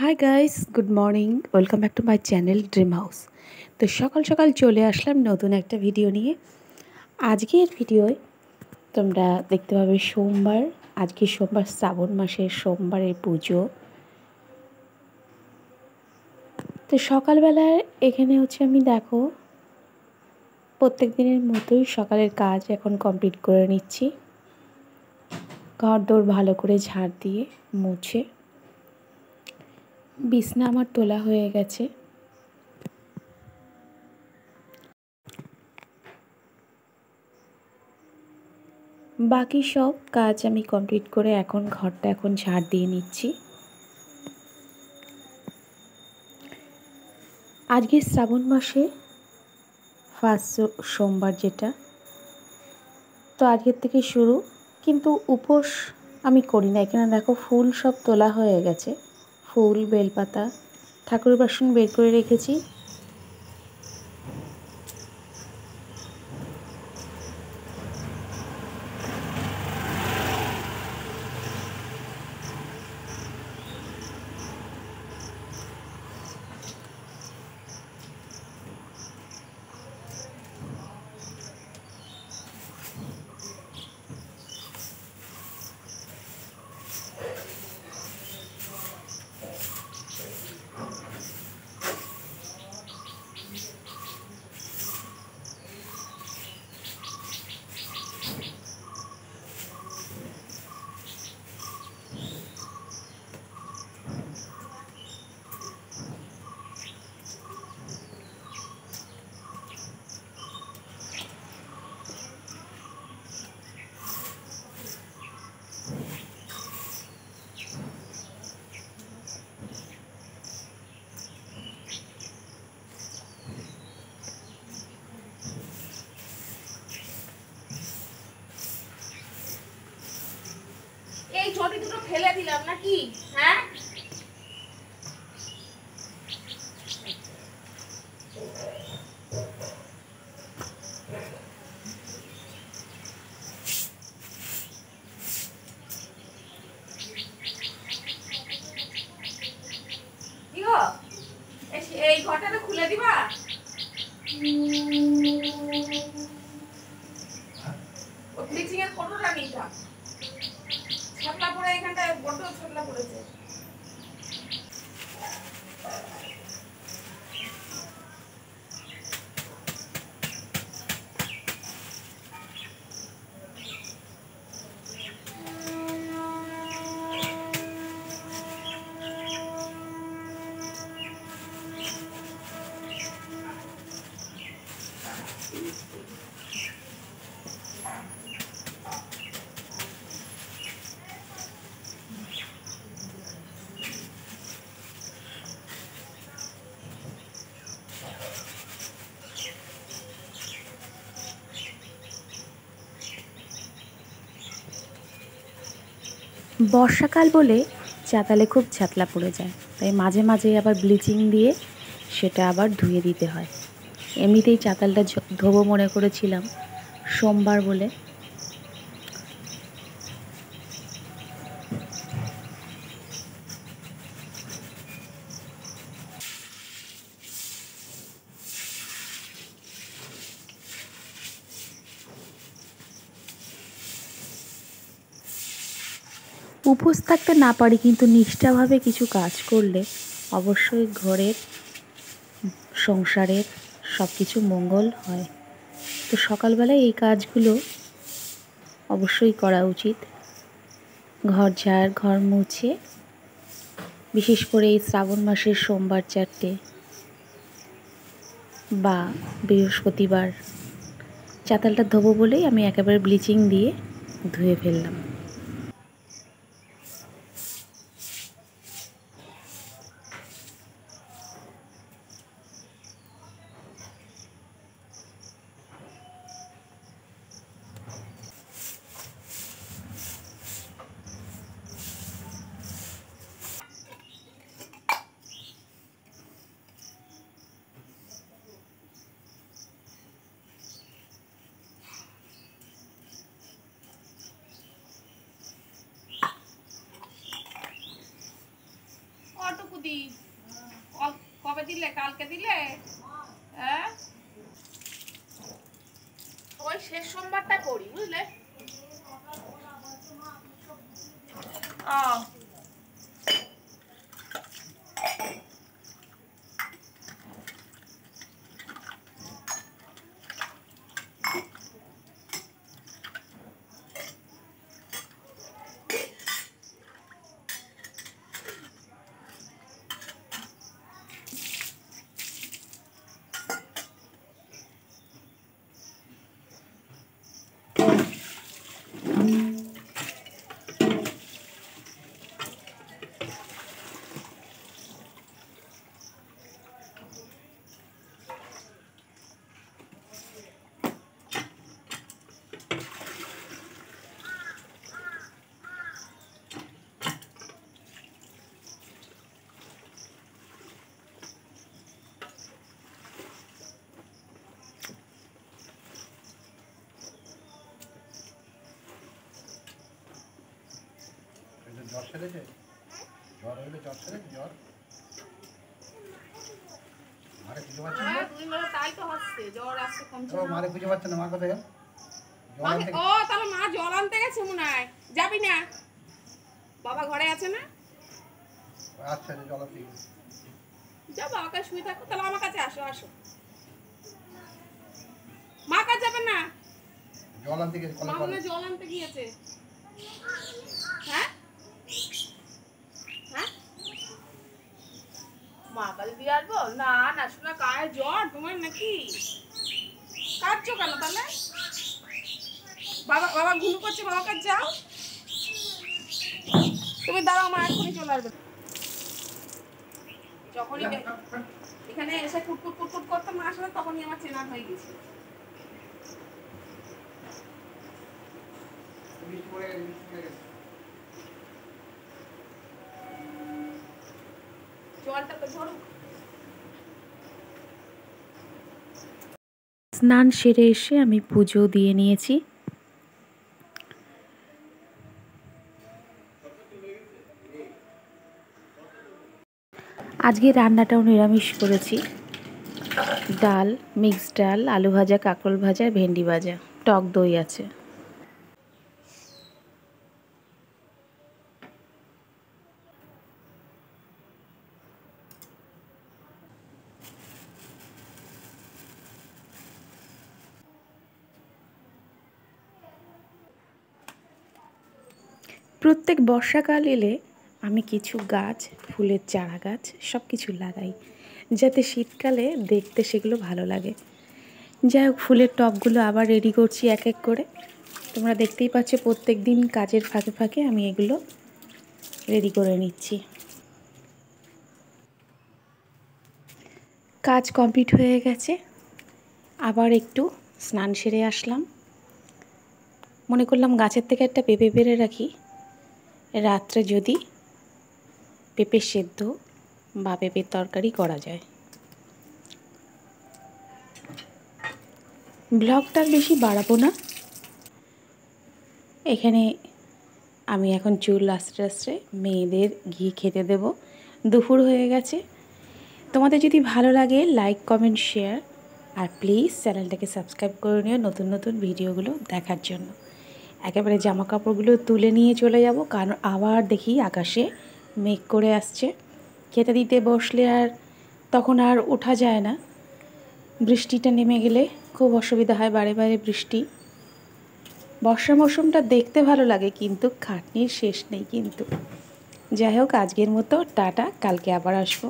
Hi guys, good morning. Welcome back to my channel dream house. তো সকাল সকাল চলে আসলাম নতুন একটা ভিডিও নিয়ে। আজকের ভিডিওয় তোমরা দেখতে পাবে সোমবার। আজকে সোমবার, শ্রাবণ মাসের সোমবারের পুজো। তো সকালবেলায় এখানে আমি দেখো প্রত্যেক দিনের মতোই সকালের কাজ এখন কমপ্লিট করে নিচ্ছি। ঘর দোর ভালো করে ঝাড় দিয়ে মুছে বিছনা আমার তোলা হয়ে গেছে। বাকি সব কাজ আমি কমপ্লিট করে ঘরটা ঝাড় দিয়ে নিচ্ছি। আজকে শ্রাবণ মাসে ফার্স্ট সোমবার যেটা, তো আজকের থেকে শুরু। কিন্তু উপোস আমি করি না। এখানে দেখো ফুল সব তোলা হয়ে গেছে, ফুল, বেলপাতা, ঠাকুরের বাসন বের করে রেখেছি। এই চটি দুটো ফেলে দিলাম নাকি? হ্যাঁ, কি গো, এই ঘরটা খুলে দিবা। ও ব্লিচিং এর ফটোটা নিটা। ছাতলা পড়ে, এখানটায় বড় ছাতলা পড়েছে। বর্ষাকাল বলে চাতালে খুব ছ্যাতলা পড়ে যায়, তাই মাঝে মাঝে আবার ব্লিচিং দিয়ে সেটা আবার ধুয়ে দিতে হয়। এমনিতেই চাতালটা ধোবো মনে করেছিলাম সোমবার বলে। উপোস থাকতে না পারি, কিন্তু নিষ্ঠাভাবে কিছু কাজ করলে অবশ্যই ঘরের, সংসারের সব কিছু মঙ্গল হয়। তো সকালবেলায় এই কাজগুলো অবশ্যই করা উচিত। ঘর ঝাড়, ঘর মুছে, বিশেষ করে এই শ্রাবণ মাসের সোমবার 4টে বা বৃহস্পতিবার চাতালটা ধোবো বলেই আমি একেবারে ব্লিচিং দিয়ে ধুয়ে ফেললাম। দিদি কবে দিলে? কালকে দিলে? হ্যাঁ, ওই শেষ সোমবারটা করি, বুঝলে? জ্বর সেরেছে? জ্বর হইলে জ্বর সেরেছে? জ্বর মারে খুঁজে পাচ্ছে না? দুদিন ধরে তাই তো হচ্ছে, জ্বর আসছে কমছে ও না। মারে খুঁজে পাচ্ছে না, মা কোথায় গেল? ও তাহলে মা জল আনতে গেছে মনে হয়। যাবি না? বাবা ঘরে আছে না? আচ্ছা জল আনতে গেছে। যাও, বাবার কাছে শুয়ে থাকো। তাহলে আমার কাছে আসো, আসো। মা কাছে যাবে না? জল আনতে গেছে, মা মনে হয় জল আনতে গিয়েছে। হ্যাঁ হ্যাঁ, মা কাছে দিয়ে আসবো? না না শোনা, গায়ে জ্বর তোমার নাকি? কাঁদছো কেন তাহলে? বাবা বাবা ঘুম করছে, বাবার কাছে যাও। তুমি দাঁড়াও, মা এক্ষুনি চলে আসবে। যখনই এখানে এসে কুটকুট কুটকুট করতে মা আসলে তখনই আমার চেনা হয়ে গেছে। জলটা তো ধরুক। স্নান সেরে এসে আমি পুজো দিয়ে নিয়েছি। আজকে রান্নাটাও নিরামিষ করেছি। ডাল, মিক্সড ডাল, আলু ভাজা, কাঁকরোল ভাজা, ভেন্ডি ভাজা, টক দই আছে। প্রত্যেক বর্ষাকাল এলে আমি কিছু গাছ, ফুলের চারা গাছ সব কিছু লাগাই, যাতে শীতকালে দেখতে সেগুলো ভালো লাগে। যাই হোক, ফুলের টবগুলো আবার রেডি করছি এক এক করে। তোমরা দেখতেই পাচ্ছ প্রত্যেক দিন কাজের ফাঁকে ফাঁকে আমি এগুলো রেডি করে নিচ্ছি। কাজ কমপ্লিট হয়ে গেছে, আবার একটু স্নান সেরে আসলাম। মনে করলাম গাছের থেকে একটা পেঁপে পেড়ে রাখি, রাত্রে যদি পেঁপে সেদ্ধ বা পেঁপের তরকারি করা যায়। ব্লগটা বেশি বাড়াবো না। এখানে আমি এখন চুল আস্তে আস্তে মেয়েদের ঘি খেতে দেব। দুপুর হয়ে গেছে। তোমাদের যদি ভালো লাগে লাইক, কমেন্ট, শেয়ার আর প্লিজ চ্যানেলটাকে সাবস্ক্রাইব করে নিও নতুন নতুন ভিডিওগুলো দেখার জন্য। একেবারে জামা কাপড়গুলো তুলে নিয়ে চলে যাব, কারণ আবার দেখি আকাশে মেঘ করে আসছে। খেতে দিতে বসলে আর তখন আর ওঠা যায় না। বৃষ্টিটা নেমে গেলে খুব অসুবিধা হয়, বারে বারে বৃষ্টি। বর্ষা মৌসুমটা দেখতে ভালো লাগে, কিন্তু খাটনির শেষ নেই কিন্তু। যাই হোক, আজকের মতো টাটা, কালকে আবার আসবো।